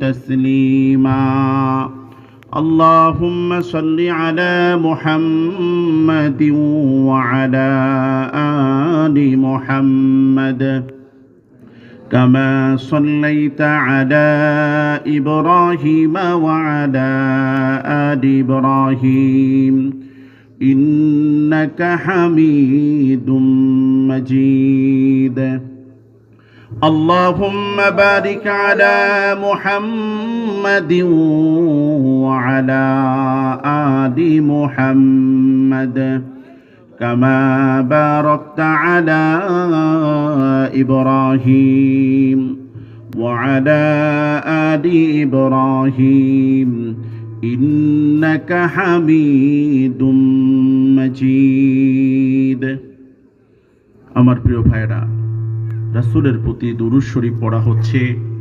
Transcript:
تسليما اللهم صل على محمد وعلى آل محمد كما صليت على إبراهيم وعلى آل إبراهيم إنك حميد مجيد اللهم بارك على محمد وعلى آل محمد كما باركت على إبراهيم وعلى آل إبراهيم إنك حميد مجيد আমার প্রিয় ভাইরা রাসূলের প্রতি দুরূদ শরীফ পড়া হচ্ছে।